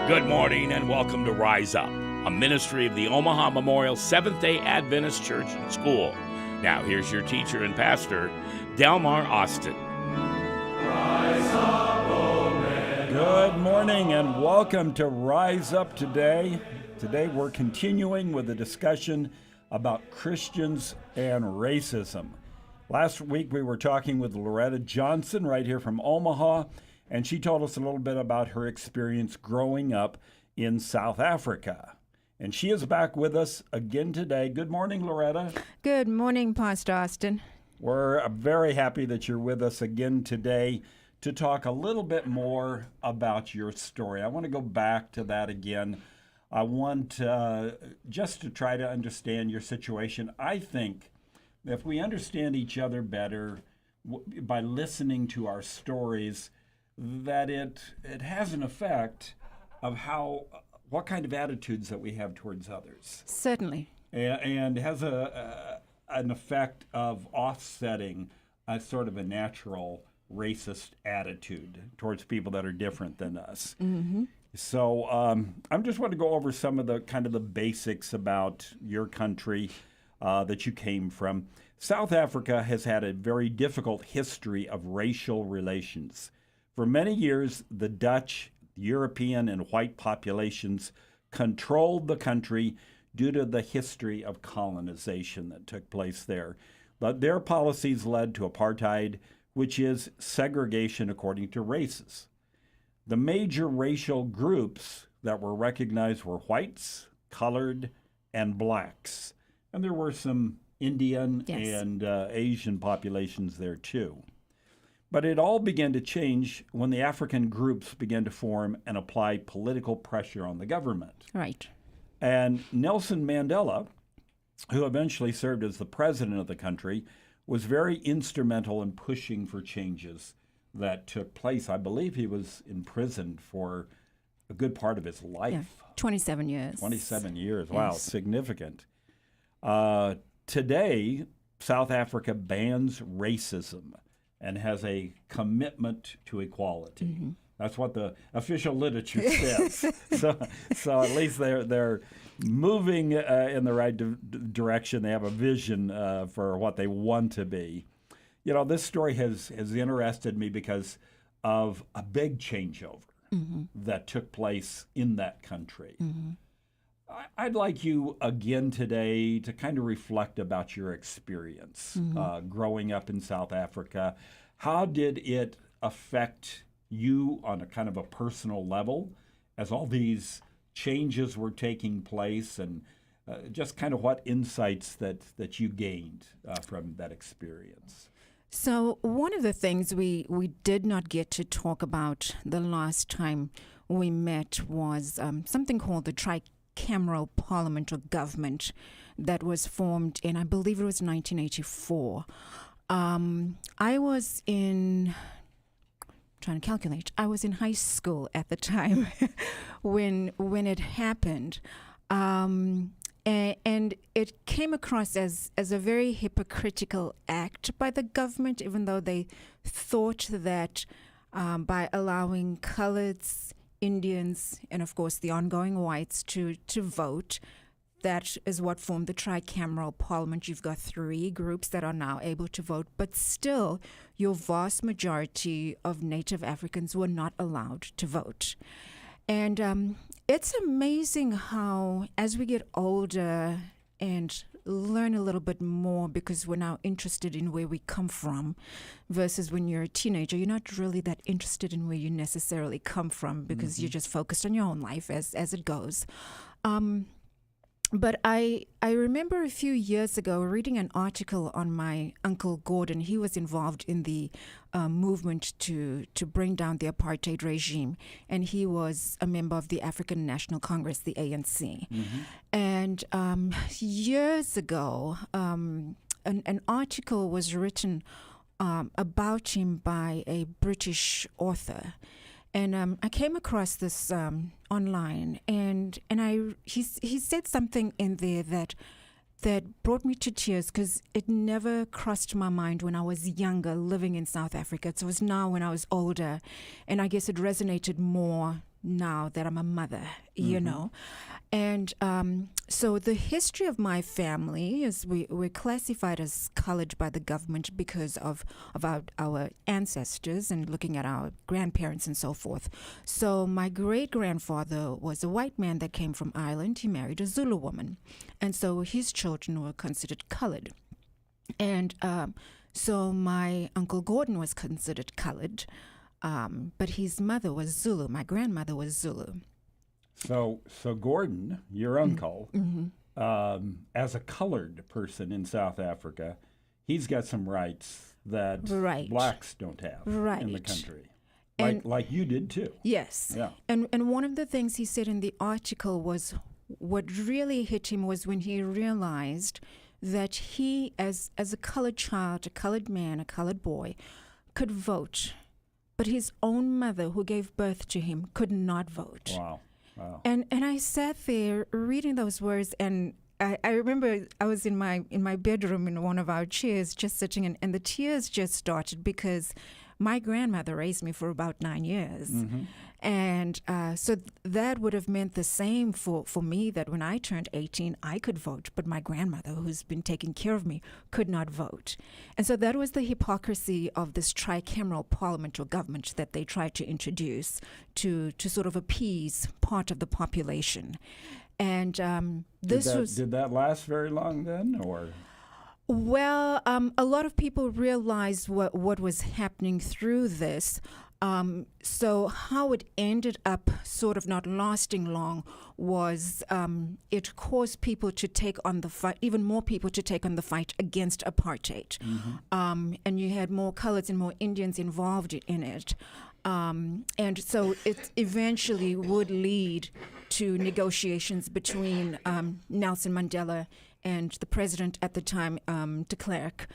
Good morning and welcome to Rise Up, a ministry of the Omaha Memorial Seventh-day Adventist Church and School. Now, here's your teacher and pastor, Delmar Austin. Rise up, O men. Good morning and welcome to Rise Up today. Today we're continuing with a discussion about Christians and racism. Last week we were talking with Loreta Johnson right here from Omaha, and she told us a little bit about her experience growing up in South Africa. And she is back with us again today. Good morning, Loreta. Good morning, Pastor Austin. We're very happy that you're with us again today to talk a little bit more about your story. I want to go back to that again. I want just to try to understand your situation. I think if we understand each other better by listening to our stories, that it has an effect of what kind of attitudes that we have towards others. Certainly. And has an effect of offsetting a sort of a natural racist attitude towards people that are different than us. Mm-hmm. So I'm just want to go over some of the kind of the basics about your country that you came from. South Africa has had a very difficult history of racial relations. For many years, the Dutch, European, and white populations controlled the country due to the history of colonization that took place there. But their policies led to apartheid, which is segregation according to races. The major racial groups that were recognized were whites, colored, and blacks. And there were some Indian and Asian populations there too. But it all began to change when the African groups began to form and apply political pressure on the government. Right. And Nelson Mandela, who eventually served as the president of the country, was very instrumental in pushing for changes that took place. I believe he was imprisoned for a good part of his life. Yeah, 27 years. 27 years. Wow, Yes. significant. Today, South Africa bans racism and has a commitment to equality. Mm-hmm. That's what the official literature says. So at least they're moving in the right direction. They have a vision for what they want to be. You know, this story has interested me because of a big changeover that took place in that country. Mm-hmm. I'd like you again today to kind of reflect about your experience growing up in South Africa. How did it affect you on a kind of a personal level as all these changes were taking place, and just kind of what insights that you gained from that experience? So one of the things we did not get to talk about the last time we met was something called the tricameral parliament or government that was formed in, I believe it was 1984. I was in high school at the time when it happened. And it came across as a very hypocritical act by the government, even though they thought that by allowing coloreds, Indians, and of course the ongoing whites to vote, that is what formed the tricameral parliament. You've got three groups that are now able to vote, but still your vast majority of Native Africans were not allowed to vote. And it's amazing how, as we get older and learn a little bit more, because we're now interested in where we come from, versus when you're a teenager, you're not really that interested in where you necessarily come from, because you're just focused on your own life as it goes. But I remember a few years ago reading an article on my Uncle Gordon. He was involved in the movement to bring down the apartheid regime, and he was a member of the African National Congress, the ANC. Mm-hmm. And years ago, an article was written about him by a British author. And I came across this online, and he said something in there that brought me to tears, because it never crossed my mind when I was younger, living in South Africa. So it was now when I was older, and I guess it resonated more now that I'm a mother, you know. And so the history of my family is we're classified as colored by the government because of our ancestors and looking at our grandparents and so forth. So my great-grandfather was a white man that came from Ireland. He married a Zulu woman. And so his children were considered colored. And so my Uncle Gordon was considered colored, but his mother was Zulu. My grandmother was Zulu. So Gordon, your uncle, as a colored person in South Africa, he's got some rights that blacks don't have in the country. Like you did too. Yes. Yeah. And one of the things he said in the article was what really hit him was when he realized that he, as a colored child, a colored man, a colored boy, could vote, but his own mother, who gave birth to him, could not vote. Wow. Wow. And I sat there reading those words, and I remember I was in my bedroom in one of our chairs, just sitting, and the tears just started because my grandmother raised me for about 9 years. And so that would have meant the same for me, that when I turned 18, I could vote, but my grandmother, who's been taking care of me, could not vote. And so that was the hypocrisy of this tricameral parliament or government that they tried to introduce to sort of appease part of the population. And did that last very long then, or? Well, a lot of people realized what was happening through this. So how it ended up sort of not lasting long was it caused people to take on the fight, even more people to take on the fight against apartheid. And you had more coloreds and more Indians involved in it. And so it eventually would lead to negotiations between Nelson Mandela and the president at the time, de Klerk,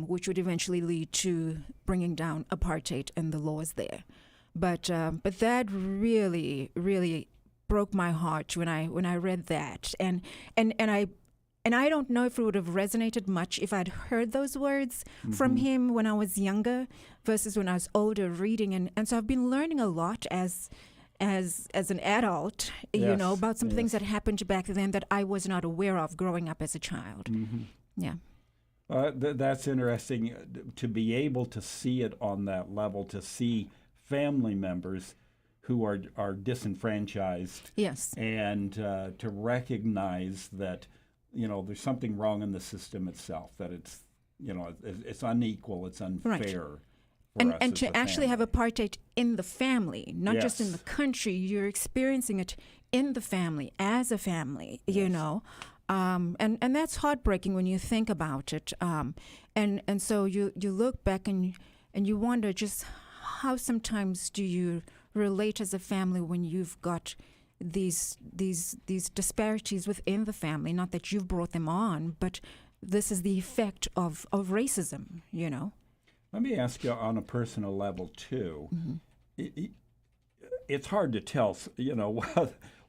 which would eventually lead to bringing down apartheid and the laws there. But that really, really broke my heart when I read that, and I don't know if it would have resonated much if I'd heard those words from him when I was younger versus when I was older reading, and so I've been learning a lot as an adult, you know, about some things that happened back then that I was not aware of growing up as a child. Yeah. That's interesting to be able to see it on that level, to see family members who are disenfranchised. Yes. And to recognize that, you know, there's something wrong in the system itself, that it's, you know, it's unequal, it's unfair. And to actually have apartheid in the family, not just in the country, you're experiencing it in the family, as a family, you know. And that's heartbreaking when you think about it. And so you look back and you wonder just how sometimes do you relate as a family when you've got these disparities within the family. Not that you've brought them on, but this is the effect of racism, you know. Let me ask you on a personal level too. It's hard to tell, you know,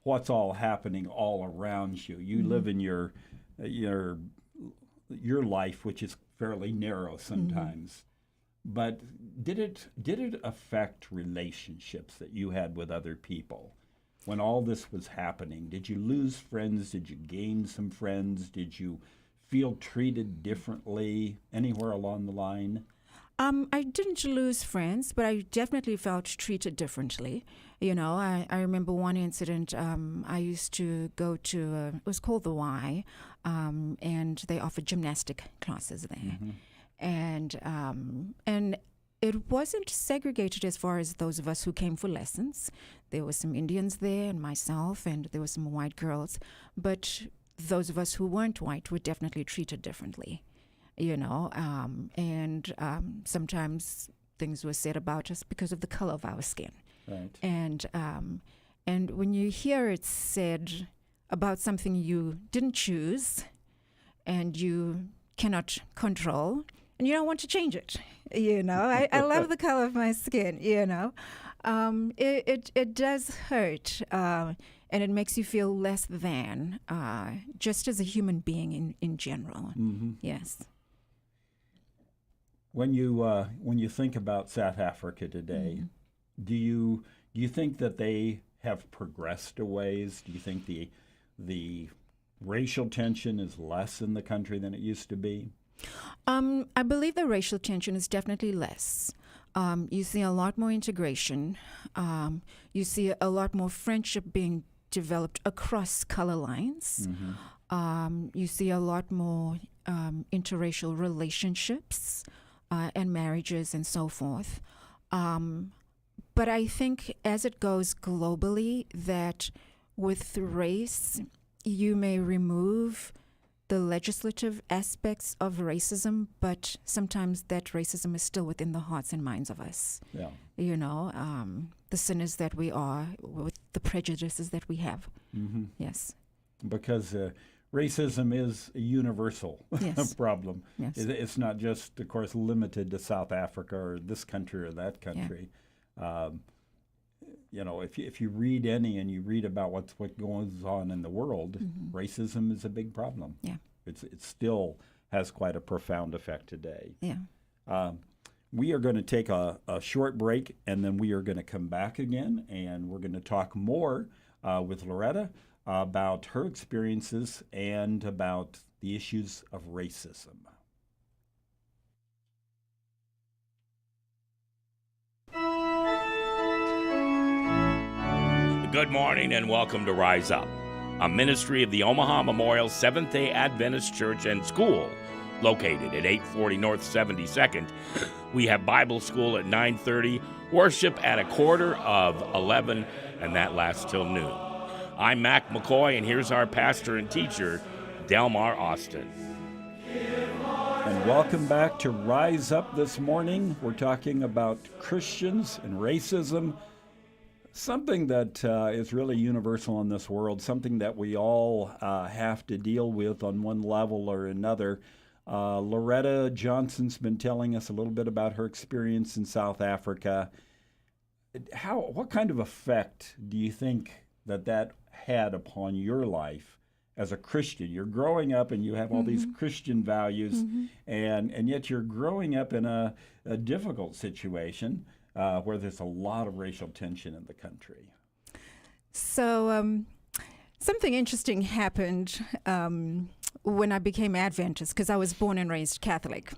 what's all happening all around you. You live in your life, which is fairly narrow sometimes. But did it affect relationships that you had with other people when all this was happening? Did you lose friends? Did you gain some friends? Did you feel treated differently anywhere along the line? I didn't lose friends, but I definitely felt treated differently. You know, I remember one incident. I used to go to, it was called the Y, and they offered gymnastic classes there. And it wasn't segregated as far as those of us who came for lessons. There were some Indians there and myself, and there were some white girls. But those of us who weren't white were definitely treated differently. You know, and sometimes things were said about us because of the color of our skin. Right. And when you hear it said about something you didn't choose and you cannot control, and you don't want to change it, you know, I love the color of my skin, you know, it does hurt, and it makes you feel less than, just as a human being in general. Yes. When you think about South Africa today, do you think that they have progressed a ways? Do you think the racial tension is less in the country than it used to be? I believe the racial tension is definitely less. You see a lot more integration. You see a lot more friendship being developed across color lines. You see a lot more interracial relationships and marriages and so forth. But I think as it goes globally, that with race, you may remove the legislative aspects of racism, but sometimes that racism is still within the hearts and minds of us. Yeah. You know, the sinners that we are, with the prejudices that we have. Yes. Because racism is a universal Yes. problem. Yes. It's not just, of course, limited to South Africa or this country or that country. You know, if you read any and you read about what goes on in the world, racism is a big problem. Yeah. It still has quite a profound effect today. Yeah. We are going to take a short break, and then we are going to come back again, and we're going to talk more with Loreta about her experiences and about the issues of racism. Good morning and welcome to Rise Up, a ministry of the Omaha Memorial Seventh-day Adventist Church and School, located at 840 North 72nd. We have Bible school at 9:30, worship at 11:15, and that lasts till noon. I'm Mac McKoy, and here's our pastor and teacher, Delmar Austin. And welcome back to Rise Up this morning. We're talking about Christians and racism, something that is really universal in this world, something that we all have to deal with on one level or another. Loreta Johnson's been telling us a little bit about her experience in South Africa. What kind of effect do you think that had upon your life as a Christian? You're growing up and you have all these Christian values, and yet you're growing up in a difficult situation where there's a lot of racial tension in the country. So something interesting happened when I became Adventist, because I was born and raised Catholic.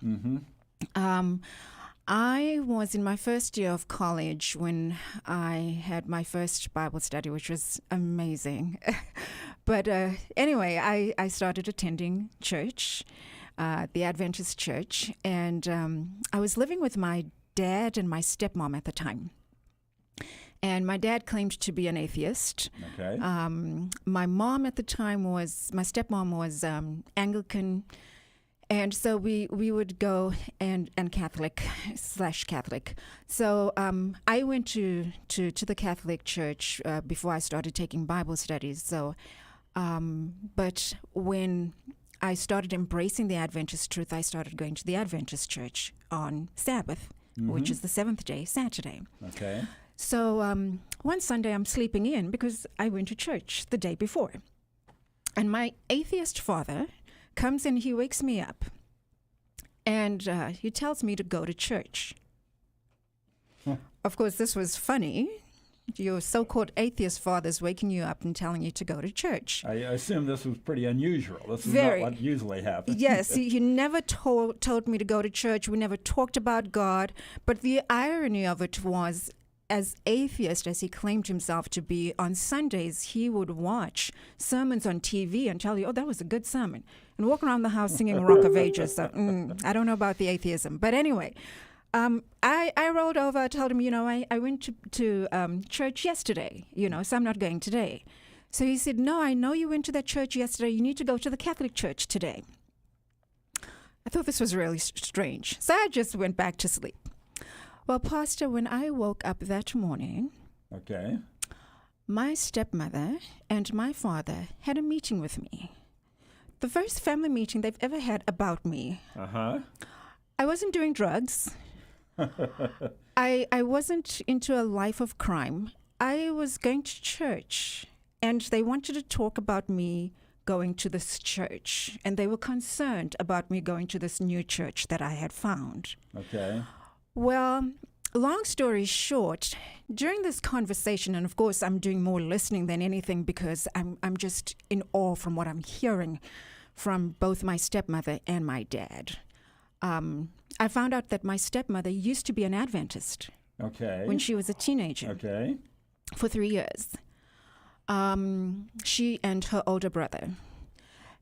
I was in my first year of college when I had my first Bible study, which was amazing. But anyway, I started attending church, the Adventist church, and I was living with my dad and my stepmom at the time. And my dad claimed to be an atheist. Okay. My mom at the time my stepmom was Anglican. And so we would go and Catholic. So I went to the Catholic church before I started taking Bible studies. So, but when I started embracing the Adventist truth, I started going to the Adventist church on Sabbath, which is the seventh day, Saturday. Okay. So one Sunday I'm sleeping in because I went to church the day before. And my atheist father comes in, he wakes me up, and he tells me to go to church. Of course, this was funny. Your so-called atheist father's waking you up and telling you to go to church. I assume this was pretty unusual. This is Very. not what usually happens. Yes, he never told me to go to church. We never talked about God. But the irony of it was, as atheist as he claimed himself to be, on Sundays he would watch sermons on TV and tell you, oh, that was a good sermon, and walk around the house singing Rock of Ages. So, I don't know about the atheism. But anyway, I rolled over. I told him, I went to church yesterday, so I'm not going today. So he said, no, I know you went to that church yesterday. You need to go to the Catholic church today. I thought this was really strange. So I just went back to sleep. Well, Pastor, when I woke up that morning, Okay. my stepmother and my father had a meeting with me. The first family meeting they've ever had about me. Uh-huh. I wasn't doing drugs. I wasn't into a life of crime. I was going to church, and they wanted to talk about me going to this church, and they were concerned about me going to this new church that I had found. Okay. Well, long story short, during this conversation, and of course I'm doing more listening than anything because I'm just in awe from what I'm hearing from both my stepmother and my dad. I found out that my stepmother used to be an Adventist. Okay. When she was a teenager. Okay. For 3 years. She and her older brother.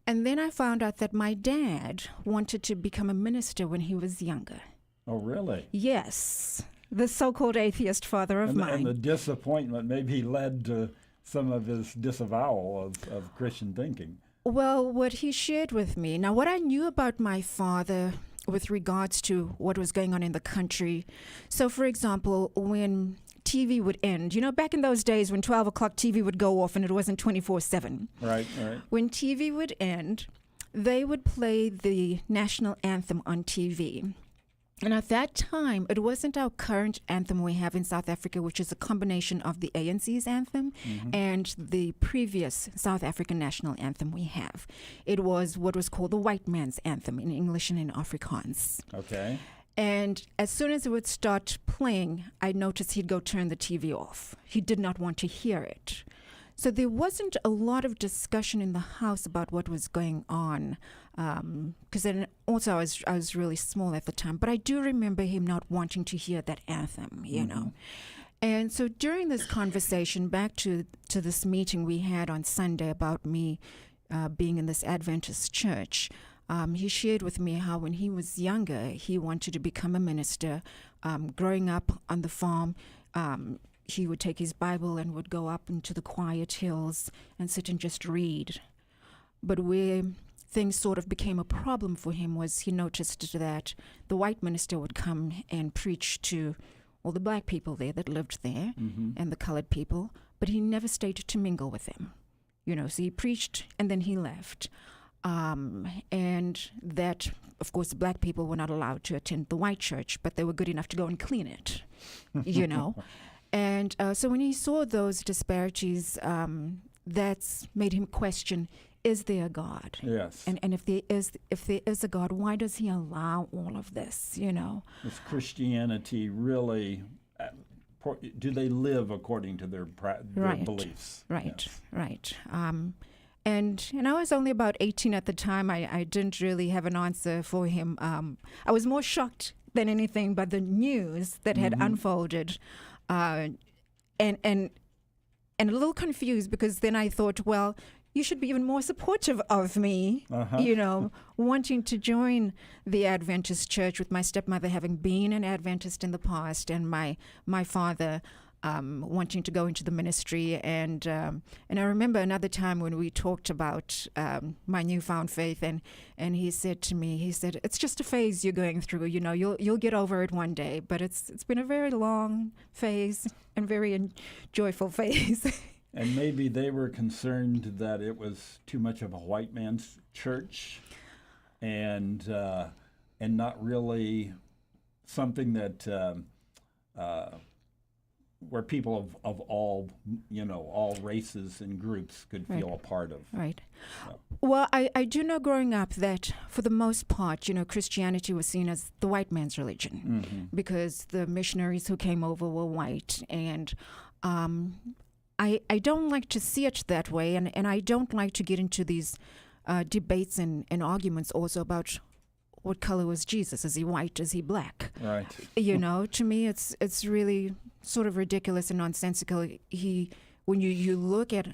And then I found out that my dad wanted to become a minister when he was younger. Oh, really? Yes. The so-called atheist father of mine. And the disappointment maybe led to some of his disavowal of Christian thinking. Well, what he shared with me, now what I knew about my father with regards to what was going on in the country. So, for example, when TV would end, back in those days when 12 o'clock TV would go off and it wasn't 24/7. Right. When TV would end, they would play the national anthem on TV. And at that time, it wasn't our current anthem we have in South Africa, which is a combination of the ANC's anthem and the previous South African national anthem we have. It was what was called the white man's anthem in English and in Afrikaans. Okay. And as soon as it would start playing, I noticed he'd go turn the TV off. He did not want to hear it. So there wasn't a lot of discussion in the house about what was going on, because then also I was really small at the time. But I do remember him not wanting to hear that anthem, you know. And so during this conversation, back to this meeting we had on Sunday about me being in this Adventist church, he shared with me how when he was younger, he wanted to become a minister. Growing up on the farm, he would take his Bible and would go up into the quiet hills and sit and just read. But where things sort of became a problem for him was he noticed that the white minister would come and preach to all the black people there that lived there and the colored people, but he never stayed to mingle with them. So he preached and then he left. And that, of course, the black people were not allowed to attend the white church, but they were good enough to go and clean it, And so when he saw those disparities, that's made him question, is there a God? Yes. And if there is a God, why does he allow all of this, Is Christianity really, do they live according to their beliefs? Right, Yes. right. And I was only about 18 at the time. I didn't really have an answer for him. I was more shocked than anything by the news that had unfolded, and a little confused, because then I thought, well, you should be even more supportive of me, wanting to join the Adventist church, with my stepmother having been an Adventist in the past, and my father wanting to go into the ministry. And I remember another time when we talked about my newfound faith, and he said to me, it's just a phase you're going through, you'll get over it one day, but it's been a very long phase and very joyful phase. And maybe they were concerned that it was too much of a white man's church, and not really something that where people of all races and groups could feel a part of. Right. So. Well, I do know growing up that for the most part, Christianity was seen as the white man's religion, because the missionaries who came over were white. And I don't like to see it that way, and I don't like to get into these debates and arguments also about what color was Jesus. Is he white? Is he black? Right. To me, it's really sort of ridiculous and nonsensical. When you look at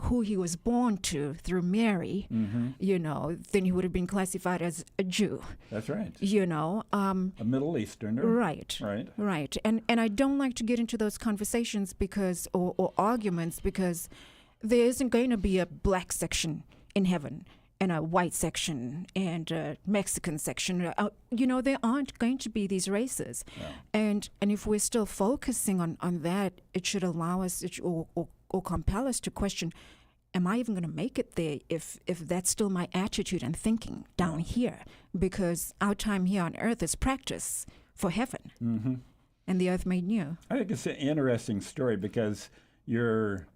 who he was born to through Mary, then he would have been classified as a Jew. That's right. A Middle Easterner. Right. Right. Right. And I don't like to get into those conversations or arguments, because there isn't going to be a black section in heaven and a white section and a Mexican section. There aren't going to be these races. Yeah. And if we're still focusing on that, it should allow us or compel us to question, am I even going to make it there if that's still my attitude and thinking down here? Because our time here on earth is practice for heaven, and the earth made new. I think it's an interesting story, because your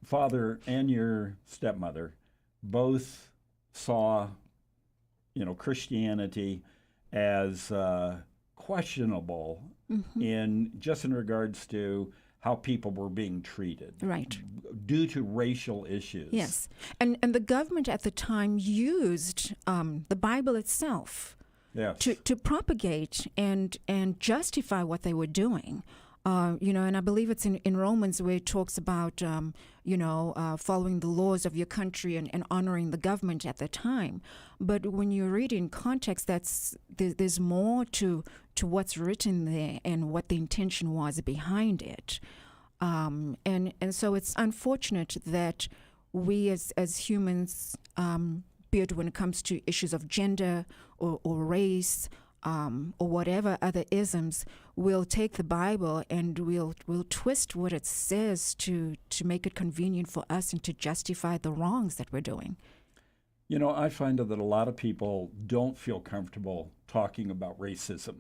father and your stepmother both saw, Christianity as questionable in regards to how people were being treated. Right. Due to racial issues. Yes. And the government at the time used the Bible itself Yes. to propagate and justify what they were doing. And I believe it's in Romans where it talks about, following the laws of your country and honoring the government at the time. But when you read in context, there's more to what's written there and what the intention was behind it. And so it's unfortunate that we as humans, be it when it comes to issues of gender or race, or whatever other isms, we'll take the Bible and we'll twist what it says to make it convenient for us and to justify the wrongs that we're doing. I find that a lot of people don't feel comfortable talking about racism.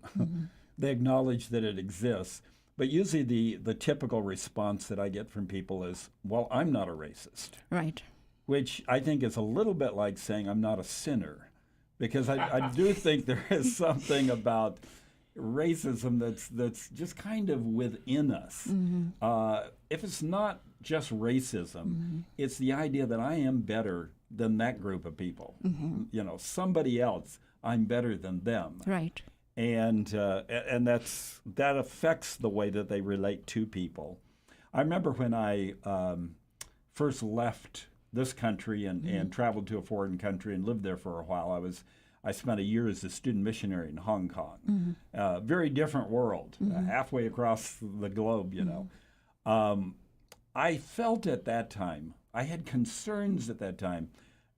They acknowledge that it exists, but usually the typical response that I get from people is, well, I'm not a racist. Right. Which I think is a little bit like saying I'm not a sinner. Because I do think there is something about racism that's just kind of within us. If it's not just racism, it's the idea that I am better than that group of people. Somebody else, I'm better than them. Right. And that affects the way that they relate to people. I remember when I first left this country and traveled to a foreign country and lived there for a while. I spent a year as a student missionary in Hong Kong. Very different world, halfway across the globe, I felt at that time, I had concerns at that time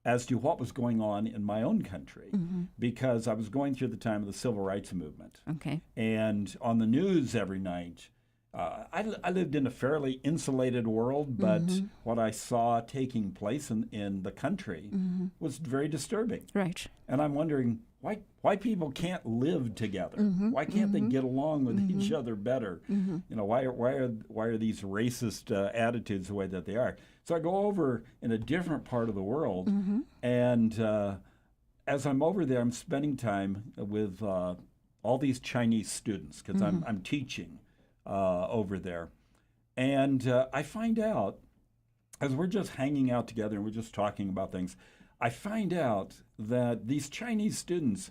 as to what was going on in my own country because I was going through the time of the Civil Rights Movement. Okay. And on the news every night, I lived in a fairly insulated world, but what I saw taking place in the country was very disturbing. Right. And I'm wondering why people can't live together. Why can't they get along with each other better? Why are these racist attitudes the way that they are? So I go over in a different part of the world, and as I'm over there, I'm spending time with all these Chinese students because I'm teaching over there. And I find out, as we're just hanging out together and we're just talking about things, I find out that these Chinese students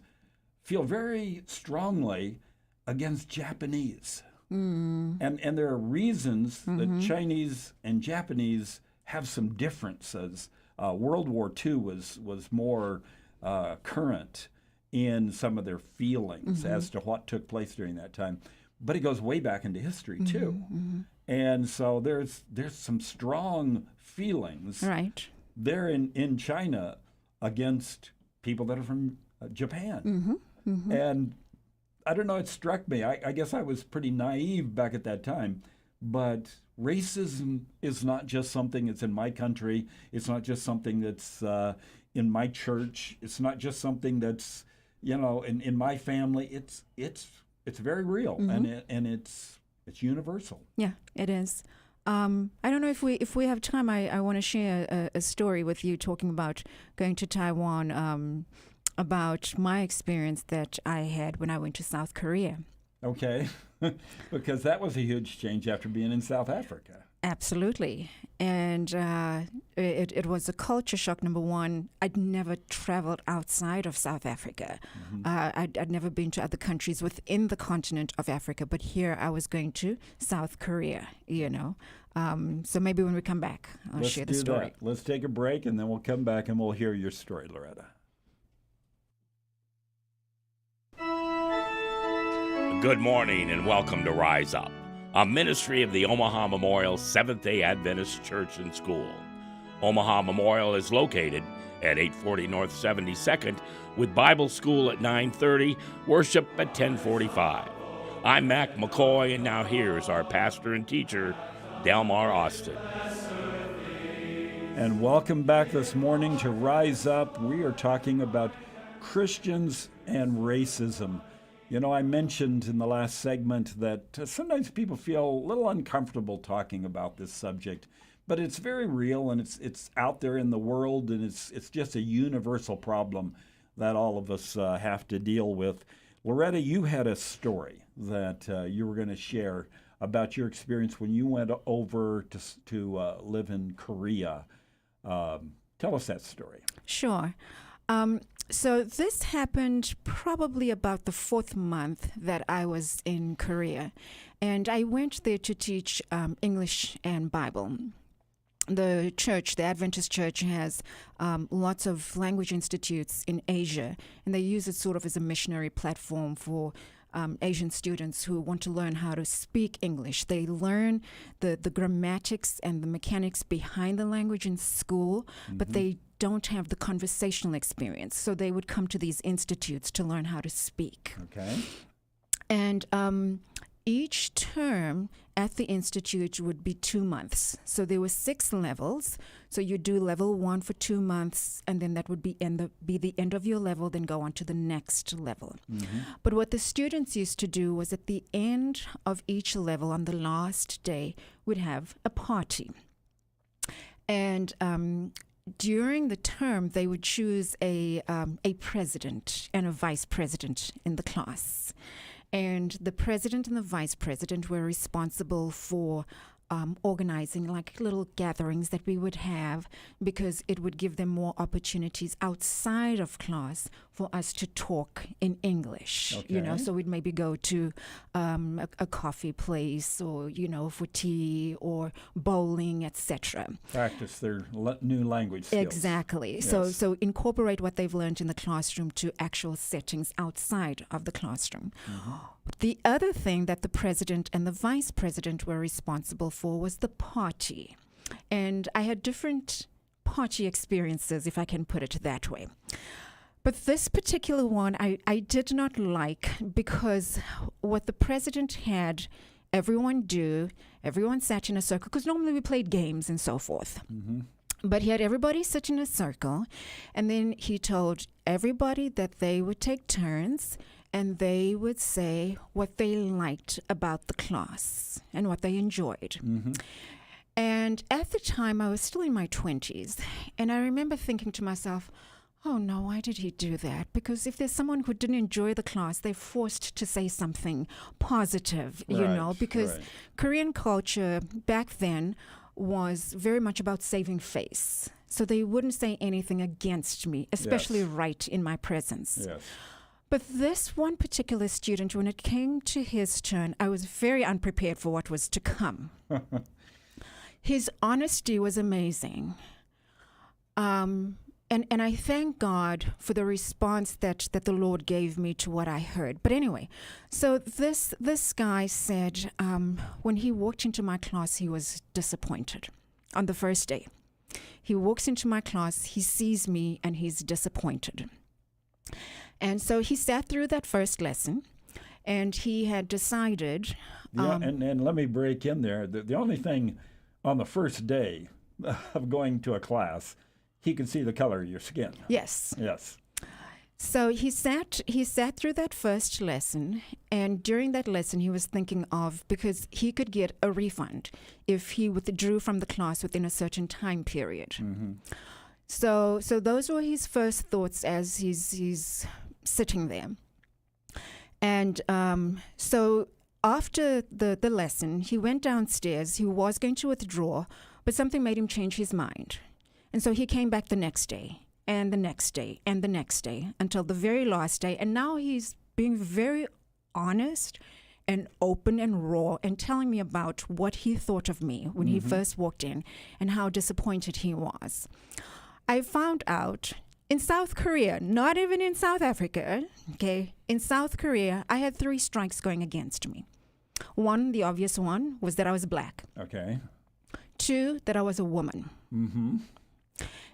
feel very strongly against Japanese. And there are reasons that Chinese and Japanese have some differences. World War II was more current in some of their feelings as to what took place during that time. But it goes way back into history too, and so there's some strong feelings Right. there in China against people that are from Japan, and I don't know. It struck me. I guess I was pretty naive back at that time, but racism is not just something that's in my country. It's not just something that's in my church. It's not just something that's in my family. It's very real, and it's universal. Yeah, it is. I don't know if we have time. I want to share a story with you talking about going to Taiwan, about my experience that I had when I went to South Korea. Okay, because that was a huge change after being in South Africa. Absolutely. And it was a culture shock, number one. I'd never traveled outside of South Africa. I'd never been to other countries within the continent of Africa, but here I was going to South Korea, So maybe when we come back, I'll share the story. That. Let's take a break, and then we'll come back and we'll hear your story, Loreta. Good morning and welcome to Rise Up, a ministry of the Omaha Memorial Seventh-day Adventist Church and School. Omaha Memorial is located at 840 North 72nd with Bible school at 9:30, worship at 10:45. I'm McKoy, and now here's our pastor and teacher, Delmar Austin. And welcome back this morning to Rise Up. We are talking about Christians and racism. I mentioned in the last segment that sometimes people feel a little uncomfortable talking about this subject, but it's very real and it's out there in the world, and it's just a universal problem that all of us have to deal with. Loreta, you had a story that you were going to share about your experience when you went over to live in Korea. Tell us that story. Sure. So this happened probably about the 4th month that I was in Korea. And I went there to teach English and Bible. The church, the Adventist church, has lots of language institutes in Asia, and they use it sort of as a missionary platform for Asian students who want to learn how to speak English. They learn the grammatics and the mechanics behind the language in school, but they don't have the conversational experience. So they would come to these institutes to learn how to speak. Okay. And each term at the institute would be 2 months. So there were 6 levels. So you do level 1 for 2 months, and then that would be the end of your level, then go on to the next level. But what the students used to do was at the end of each level, on the last day, would have a party. And during the term, they would choose a president and a vice president in the class. And the president and the vice president were responsible for organizing like little gatherings that we would have, because it would give them more opportunities outside of class for us to talk in English. Okay. So we'd maybe go to a coffee place, or for tea or bowling, etc. Practice their new language skills. Exactly. Yes. So incorporate what they've learned in the classroom to actual settings outside of the classroom. The other thing that the president and the vice president were responsible for was the party. And I had different party experiences, if I can put it that way. But this particular one I did not like, because what the president had everyone sat in a circle, because normally we played games and so forth. But he had everybody sit in a circle, and then he told everybody that they would take turns and they would say what they liked about the class and what they enjoyed. And at the time, I was still in my 20s, and I remember thinking to myself, oh no, why did he do that? Because if there's someone who didn't enjoy the class, they're forced to say something positive, because Korean culture back then was very much about saving face. So they wouldn't say anything against me, especially right in my presence. But this one particular student, when it came to his turn, I was very unprepared for what was to come. His honesty was amazing. And I thank God for the response that the Lord gave me to what I heard. But anyway, so this guy said when he walked into my class, he was disappointed on the first day. He walks into my class, he sees me, and he's disappointed. And so he sat through that first lesson, and he had decided... and let me break in there. The only thing on the first day of going to a class, he could see the color of your skin. Yes. Yes. So he sat through that first lesson, and during that lesson he was thinking of, because he could get a refund if he withdrew from the class within a certain time period. So those were his first thoughts as he's sitting there. And so after the lesson, he went downstairs. He was going to withdraw, but something made him change his mind. And so he came back the next day, and the next day, and the next day, until the very last day. And now he's being very honest and open and raw, and telling me about what he thought of me when he first walked in, and how disappointed he was. I found out in South Korea, not even in South Africa, okay, in South Korea, I had 3 strikes going against me. 1, the obvious one, was that I was black. Okay. 2, that I was a woman.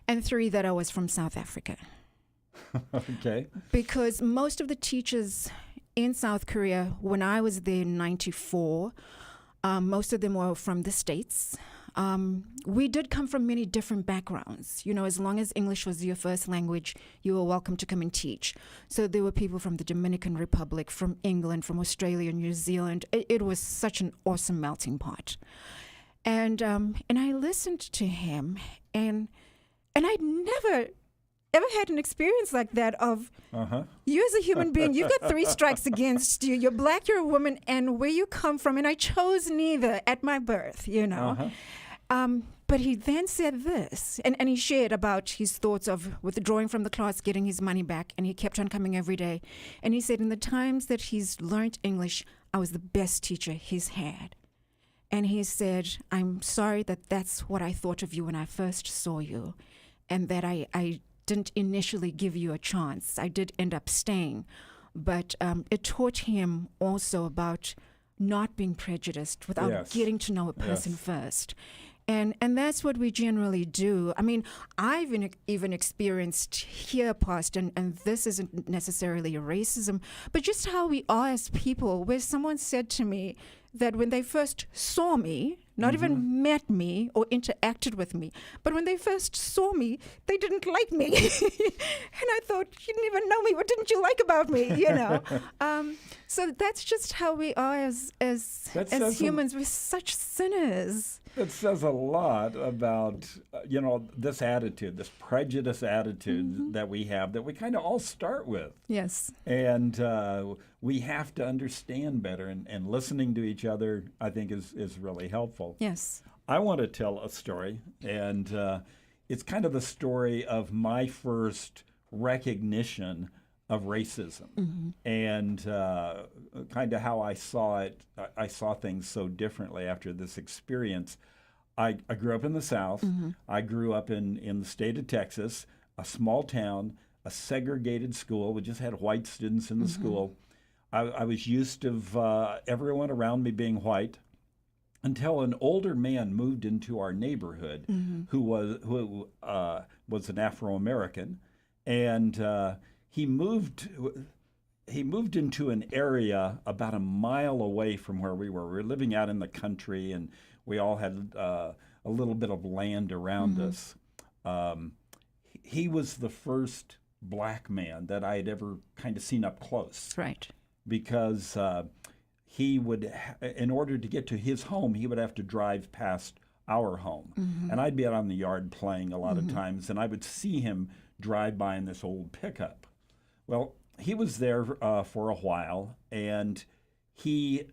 And 3, that I was from South Africa. Okay. Because most of the teachers in South Korea, when I was there in 94, most of them were from the States. We did come from many different backgrounds. As long as English was your first language, you were welcome to come and teach. So there were people from the Dominican Republic, from England, from Australia, New Zealand. It was such an awesome melting pot. And I listened to him, and I'd never ever had an experience like that of you as a human being, you've got 3 strikes against you. You're black, you're a woman, and where you come from, and I chose neither at my birth, you know. But he then said this, and he shared about his thoughts of withdrawing from the class, getting his money back, and he kept on coming every day. And he said, in the times that he's learned English, I was the best teacher he's had. And he said, I'm sorry that that's what I thought of you when I first saw you, and that I didn't initially give you a chance. I did end up staying, but it taught him also about not being prejudiced without getting to know a person first. And that's what we generally do. I mean, I've even experienced here past, and this isn't necessarily a racism, but just how we are as people, where someone said to me that when they first saw me, not even met me or interacted with me, but when they first saw me, they didn't like me. And I thought, you didn't even know me. What didn't you like about me? You know. So that's just how we are as humans. We're such sinners. It says a lot about, this attitude, this prejudice attitude that we have, that we kind of all start with. Yes. And we have to understand better, and listening to each other, I think, is really helpful. Yes. I want to tell a story, and it's kind of the story of my first recognition of racism and kind of how I saw it. I saw things so differently after this experience. I grew up in the South. I grew up in the state of Texas, a small town, a segregated school. We just had white students in the school. I was used to everyone around me being white, until an older man moved into our neighborhood who was an Afro-American, and he moved into an area about a mile away from where we were. We were living out in the country, and we all had a little bit of land around us. He was the first black man that I had ever kind of seen up close. Right. Because he would, in order to get to his home, he would have to drive past our home. And I'd be out on the yard playing a lot of times, and I would see him drive by in this old pickup. Well, he was there for a while, and he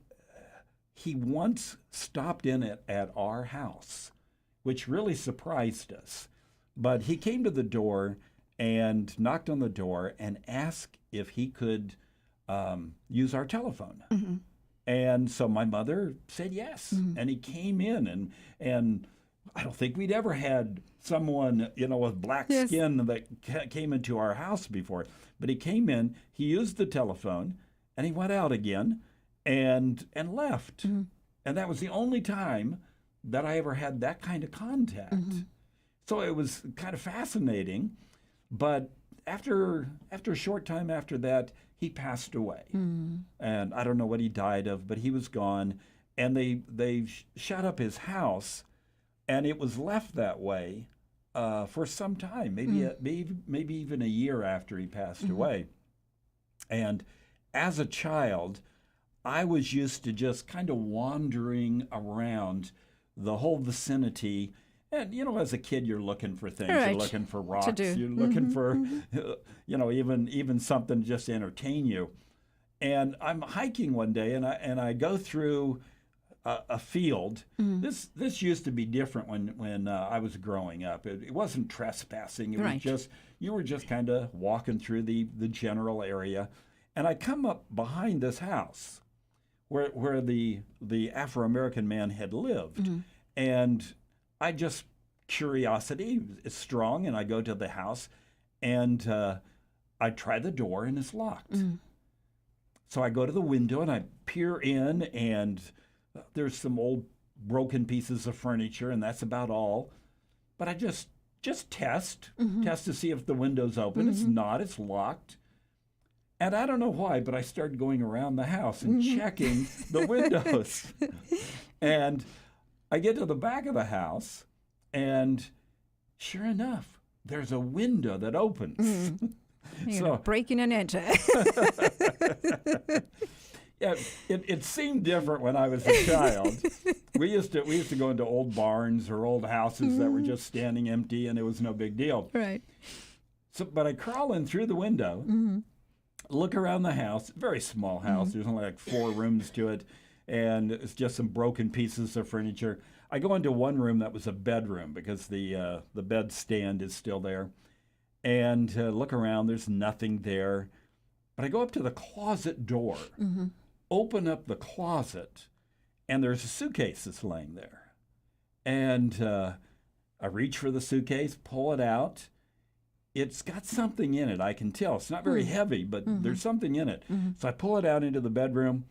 once stopped in at our house, which really surprised us. But he came to the door and knocked on the door and asked if he could use our telephone. And so my mother said yes, and he came in, and I don't think we'd ever had someone, with black skin that came into our house before. But he came in, he used the telephone, and he went out again and left. And that was the only time that I ever had that kind of contact. So it was kind of fascinating. But after a short time after that, he passed away. And I don't know what he died of, but he was gone. And they shut up his house, and it was left that way for some time, maybe even a year after he passed away. And as a child, I was used to just kind of wandering around the whole vicinity. And, as a kid, you're looking for things. Right. You're looking for rocks. You're looking for, even something just to entertain you. And I'm hiking one day, and I go through a field. This used to be different when I was growing up. It wasn't trespassing. It was just, you were just kind of walking through the general area. And I come up behind this house where the Afro-American man had lived. And I just, curiosity is strong, and I go to the house, and I try the door, and it's locked. So I go to the window, and I peer in, and there's some old broken pieces of furniture, and that's about all. But I just test to see if the window's open. It's not, it's locked. And I don't know why, but I started going around the house and checking the windows. And I get to the back of the house, and sure enough, there's a window that opens. So breaking and enter. Yeah, it seemed different when I was a child. We used to go into old barns or old houses that were just standing empty, and it was no big deal. Right. But I crawl in through the window, look around the house, very small house. There's only like 4 rooms to it, and it's just some broken pieces of furniture. I go into one room that was a bedroom because the bed stand is still there, and look around. There's nothing there. But I go up to the closet door, open up the closet, and there's a suitcase that's laying there. And I reach for the suitcase, pull it out. It's got something in it, I can tell. It's not very heavy, but there's something in it. So I pull it out into the bedroom.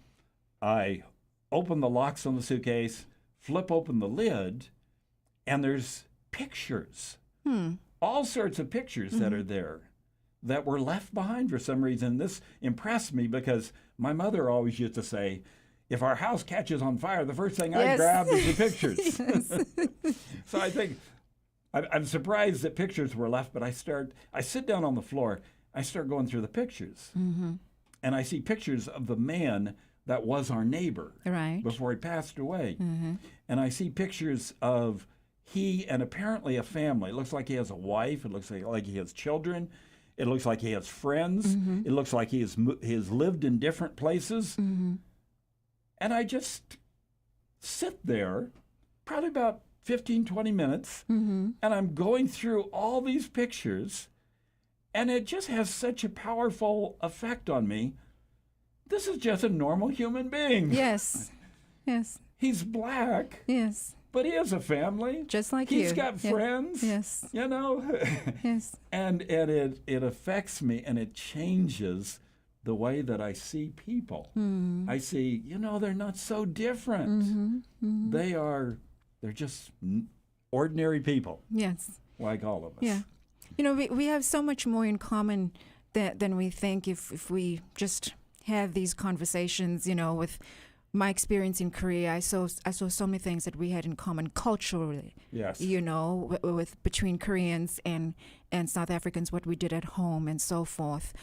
I open the locks on the suitcase, flip open the lid, and there's pictures. All sorts of pictures that are there that were left behind for some reason. This impressed me because my mother always used to say, if our house catches on fire, the first thing I grab is the pictures. So I think, I'm surprised that pictures were left, but I sit down on the floor, I start going through the pictures. And I see pictures of the man that was our neighbor before he passed away. And I see pictures of he and apparently a family. It looks like he has a wife. It looks like he has children. It looks like he has friends. It looks like he has lived in different places. And I just sit there, probably about 15, 20 minutes, and I'm going through all these pictures, and it just has such a powerful effect on me. This is just a normal human being. Yes. He's black. Yes. But he has a family. Just like He's got friends. Yes. You know? Yes. And it affects me, and it changes the way that I see people. I see, they're not so different. They're just ordinary people. Yes. Like all of us. Yeah. We have so much more in common than we think if we just have these conversations, with my experience in Korea. I saw so many things that we had in common culturally. Yes. With between Koreans and South Africans, what we did at home and so forth.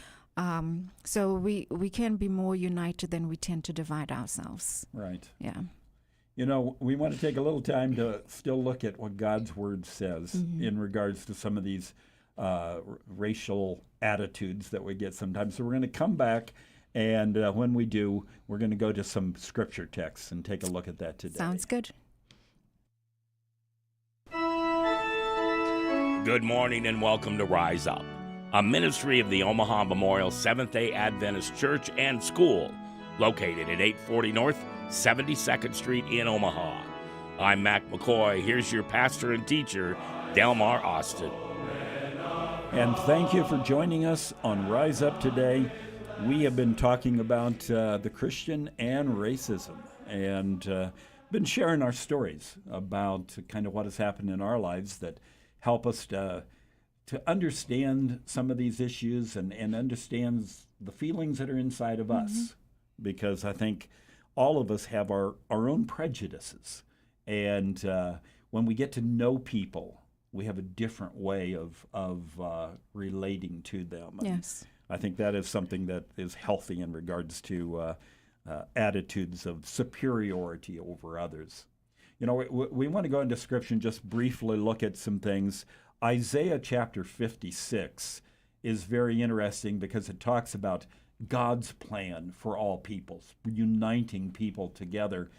So we can be more united than we tend to divide ourselves. Right. Yeah. We want to take a little time to still look at what God's Word says in regards to some of these racial attitudes that we get sometimes. So we're going to come back, and when we do, we're going to go to some scripture texts and take a look at that today. Sounds good. Good morning and welcome to Rise Up, a ministry of the Omaha Memorial Seventh-day Adventist Church and School, located at 840 North 72nd Street in Omaha. I'm McKoy. Here's your pastor and teacher, Delmar Austin. And thank you for joining us on Rise Up today. We have been talking about the Christian and racism, and been sharing our stories about kind of what has happened in our lives that help us to understand some of these issues and understand the feelings that are inside of us. Because I think all of us have our own prejudices. And when we get to know people, we have a different way of relating to them. Yes. I think that is something that is healthy in regards to attitudes of superiority over others. We want to go into Scripture and just briefly look at some things. Isaiah chapter 56 is very interesting because it talks about God's plan for all peoples, uniting people together.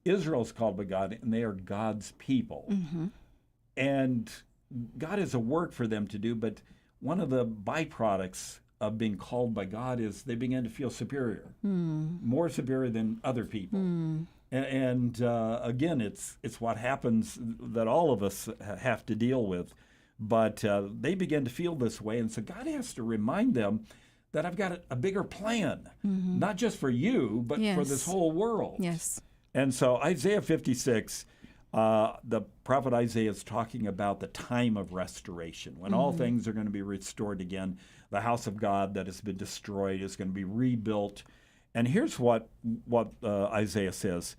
Israel's called by God, and they are God's people. And God has a work for them to do, but one of the byproducts of being called by God is they begin to feel superior, more superior than other people. And again, it's what happens that all of us have to deal with. But they begin to feel this way, and so God has to remind them that I've got a bigger plan, not just for you, but for this whole world. Yes. And so Isaiah 56, the prophet Isaiah is talking about the time of restoration, when all things are going to be restored again. The house of God that has been destroyed is going to be rebuilt. And here's what Isaiah says.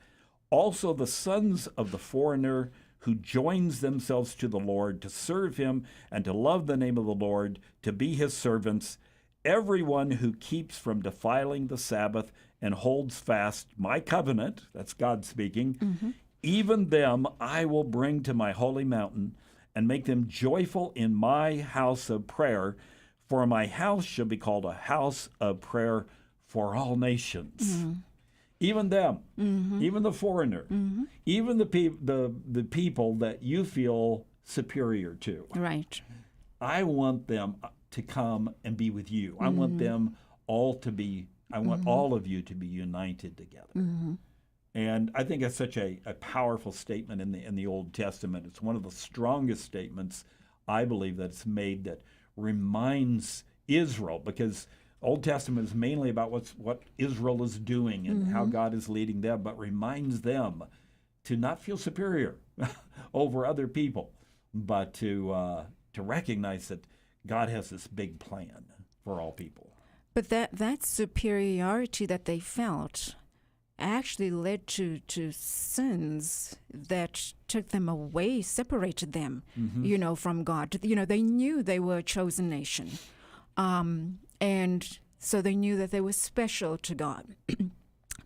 Also the sons of the foreigner who joins themselves to the Lord to serve him and to love the name of the Lord, to be his servants, everyone who keeps from defiling the Sabbath and holds fast my covenant, that's God speaking, even them I will bring to my holy mountain and make them joyful in my house of prayer. For my house shall be called a house of prayer for all nations. Even them, even the foreigner, even the people that you feel superior to. Right. I want them to come and be with you. I want them all to be, I want all of you to be united together. And I think that's such a powerful statement in the Old Testament. It's one of the strongest statements, I believe, that's made that reminds Israel, because Old Testament is mainly about what Israel is doing and how God is leading them, but reminds them to not feel superior over other people, but to recognize that God has this big plan for all people. But that superiority that they felt actually led to sins that took them away, separated them, from God. They knew they were a chosen nation. And so they knew that they were special to God.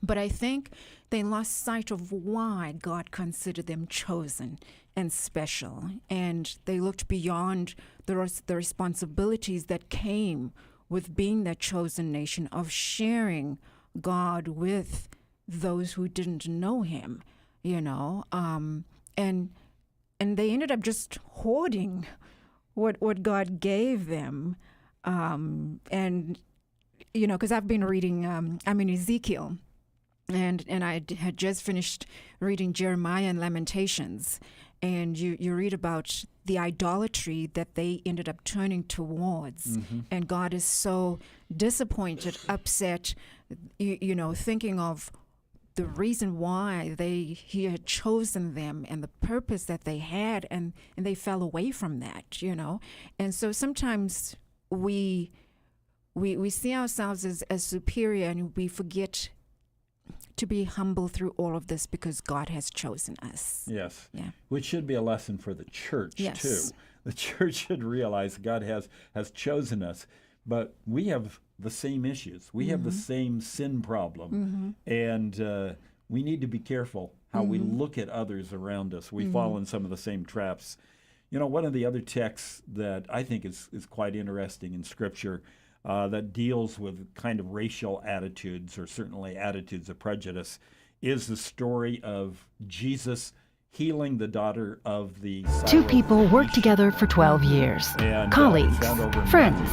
But I think they lost sight of why God considered them chosen and special. And they looked beyond the responsibilities that came with being that chosen nation, of sharing God with those who didn't know him, and they ended up just hoarding what God gave them. And because I've been reading, I'm in Ezekiel, and I had just finished reading Jeremiah and Lamentations, and you read about the idolatry that they ended up turning towards, and God is so disappointed, upset, thinking of the reason why he had chosen them and the purpose that they had, and they fell away from that, And so sometimes we see ourselves as superior, and we forget to be humble through all of this because God has chosen us. Yes. Yeah. Which should be a lesson for the church, too. The church should realize God has chosen us, but we have the same issues. We have the same sin problem, and we need to be careful how we look at others around us. We fall in some of the same traps. One of the other texts that I think is quite interesting in Scripture that deals with kind of racial attitudes, or certainly attitudes of prejudice, is the story of Jesus healing the daughter of the Two people worked together for 12 years. Colleagues, friends.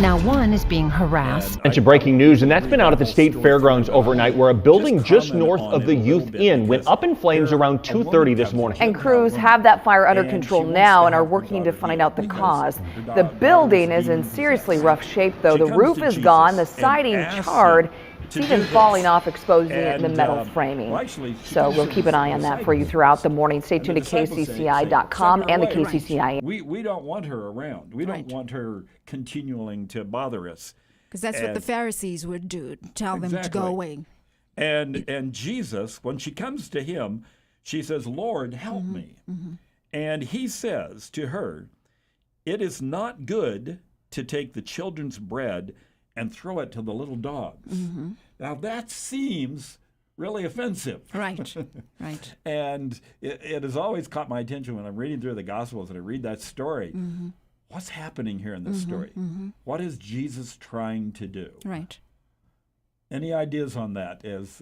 Now one is being harassed. Mention breaking news, and that's been out at the state fairgrounds overnight, where a building just north of the Youth Inn went up in flames around 2:30 this morning. And crews have that fire under control now and are working to find out the cause. The building is in seriously rough shape, though. The roof is gone, the siding charred. It's even falling off, exposing it in the metal framing. So we'll keep an eye on that for you throughout the morning. Stay tuned to KCCI.com and the KCCI. We don't want her around. We don't want her continuing to bother us. Because that's what the Pharisees would do, tell them to go away. And Jesus, when she comes to him, she says, "Lord, help me." And he says to her, "It is not good to take the children's bread and throw it to the little dogs." Now that seems really offensive. Right, right. And it has always caught my attention when I'm reading through the Gospels and I read that story. What's happening here in this story? What is Jesus trying to do? Right. Any ideas on that? As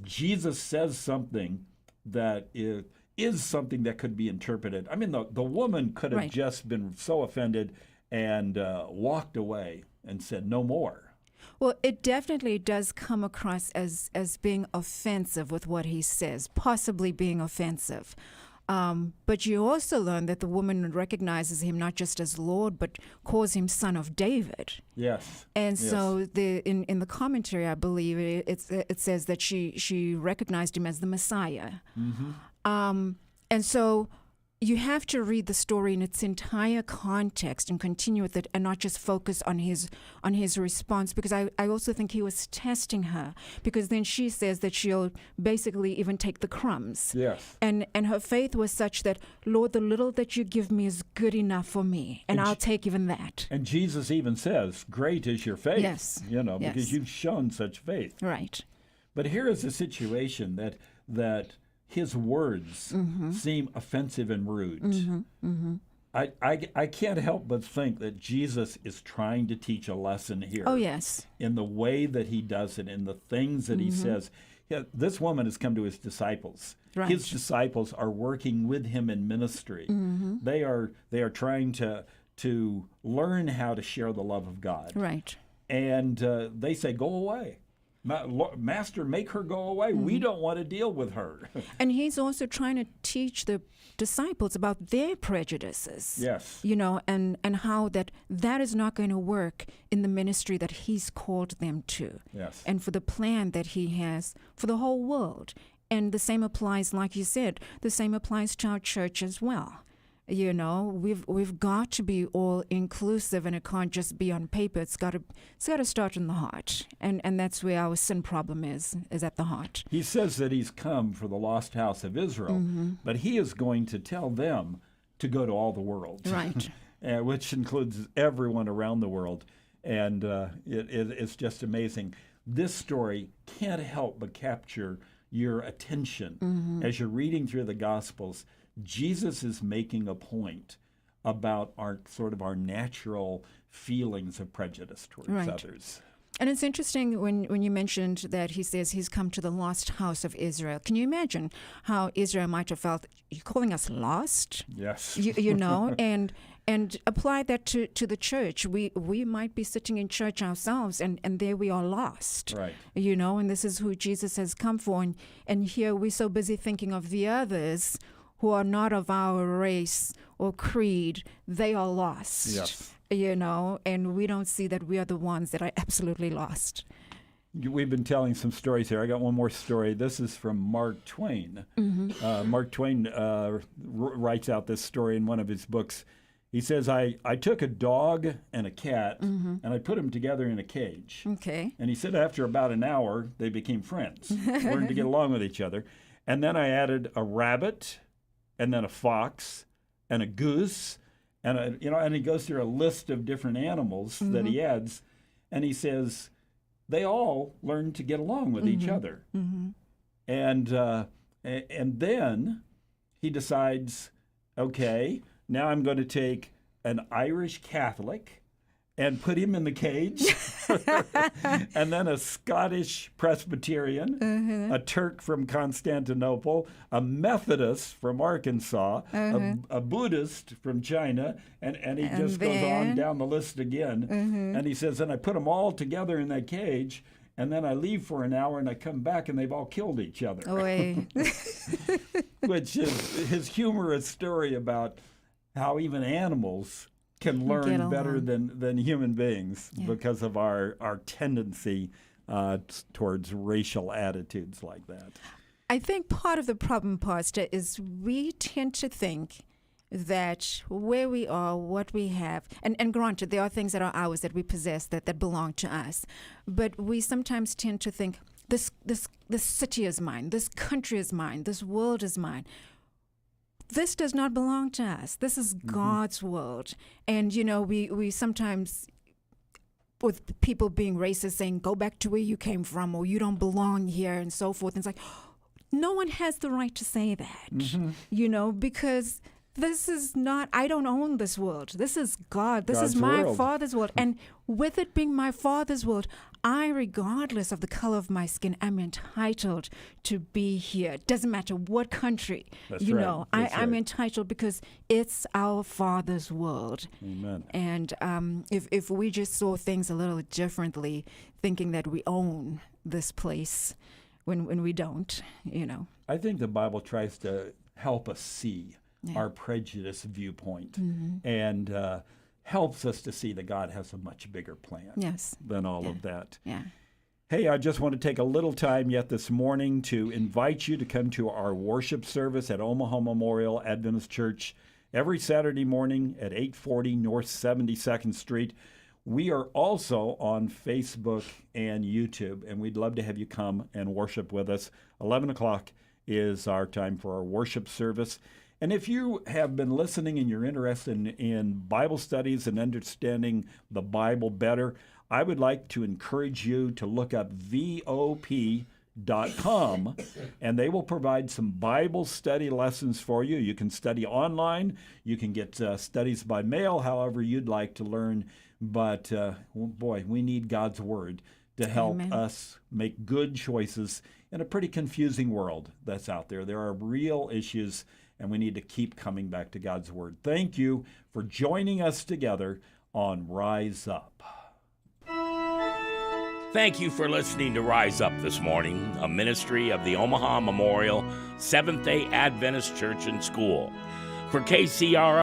Jesus says something that is something that could be interpreted. I mean, the woman could have just been so offended and walked away and said no more. Well, it definitely does come across as being offensive with what he says, possibly being offensive. But you also learn that the woman recognizes him not just as Lord, but calls him Son of David. Yes. And so in the commentary, I believe it says that she recognized him as the Messiah. And so you have to read the story in its entire context and continue with it, and not just focus on his response, because I also think he was testing her, because then she says that she'll basically even take the crumbs. Yes. And her faith was such that, Lord, the little that you give me is good enough for me, and I'll take even that. And Jesus even says, "Great is your faith." Yes. Because you've shown such faith. Right. But here is a situation that his words seem offensive and rude. I can't help but think that Jesus is trying to teach a lesson here. Oh, yes. In the way that he does it, in the things that he says. Yeah, this woman has come to his disciples. Right. His disciples are working with him in ministry. They are trying to learn how to share the love of God. Right. And they say, go away. Master, make her go away. We don't want to deal with her. And he's also trying to teach the disciples about their prejudices. Yes. You know, and how that is not going to work in the ministry that he's called them to. Yes. And for the plan that he has for the whole world. And the same applies, like you said, the same applies to our church as well. You know, we've got to be all inclusive, and it can't just be on paper. It's got to start in the heart, and that's where our sin problem is at the heart. He says that he's come for the lost house of Israel, but he is going to tell them to go to all the world, right? Which includes everyone around the world, and it's just amazing. This story can't help but capture your attention as you're reading through the Gospels. Jesus is making a point about our natural feelings of prejudice towards others. And it's interesting when you mentioned that he says he's come to the lost house of Israel. Can you imagine how Israel might have felt? You're calling us lost? Yes. You know, and apply that to the church. We might be sitting in church ourselves, and there we are lost. Right. You know, and this is who Jesus has come for. And here we're so busy thinking of the others who are not of our race or creed. They are lost. Yes. You know, and we don't see that we are the ones that are absolutely lost. We've been telling some stories here. I got one more story. This is from Mark Twain. Mark Twain writes out this story in one of his books. He says, I took a dog and a cat, and I put them together in a cage. Okay. And he said after about an hour, they became friends, learned to get along with each other. And then I added a rabbit, and then a fox, and a goose, and he goes through a list of different animals that he adds, and he says they all learn to get along with each other, and then he decides, okay, now I'm going to take an Irish Catholic and put him in the cage, and then a Scottish Presbyterian, a Turk from Constantinople, a Methodist from Arkansas, a Buddhist from China, and he just goes on down the list again. And he says, and I put them all together in that cage, and then I leave for an hour, and I come back, and they've all killed each other. Which is his humorous story about how even animals can learn better than human beings because of our tendency towards racial attitudes like that. I think part of the problem, Pastor, is we tend to think that where we are, what we have, and granted, there are things that are ours that we possess that belong to us, but we sometimes tend to think, this city is mine, this country is mine, this world is mine. This does not belong to us. This is God's world. And, you know, we sometimes, with people being racist, saying, go back to where you came from, or you don't belong here, and so forth. And it's like, no one has the right to say that, you know, because this is not, I don't own this world. This is God. This is my world. Father's world. And with it being my Father's world, I, regardless of the color of my skin, am entitled to be here. It doesn't matter what country, you know, I'm entitled because it's our Father's world. Amen. And if we just saw things a little differently, thinking that we own this place when we don't, you know. I think the Bible tries to help us see our prejudice viewpoint and helps us to see that God has a much bigger plan than all of that. Yeah. Hey, I just want to take a little time yet this morning to invite you to come to our worship service at Omaha Memorial Adventist Church every Saturday morning at 840 North 72nd Street. We are also on Facebook and YouTube, and we'd love to have you come and worship with us. 11 o'clock is our time for our worship service. And if you have been listening and you're interested in Bible studies and understanding the Bible better, I would like to encourage you to look up VOP syndicated.com, and they will provide some Bible study lessons for you. You can study online. You can get studies by mail, however you'd like to learn. But, boy, we need God's Word to help us make good choices in a pretty confusing world that's out there. There are real issues, and we need to keep coming back to God's Word. Thank you for joining us together on Rise Up. Thank you for listening to Rise Up this morning, a ministry of the Omaha Memorial Seventh-day Adventist Church and School. For KCRO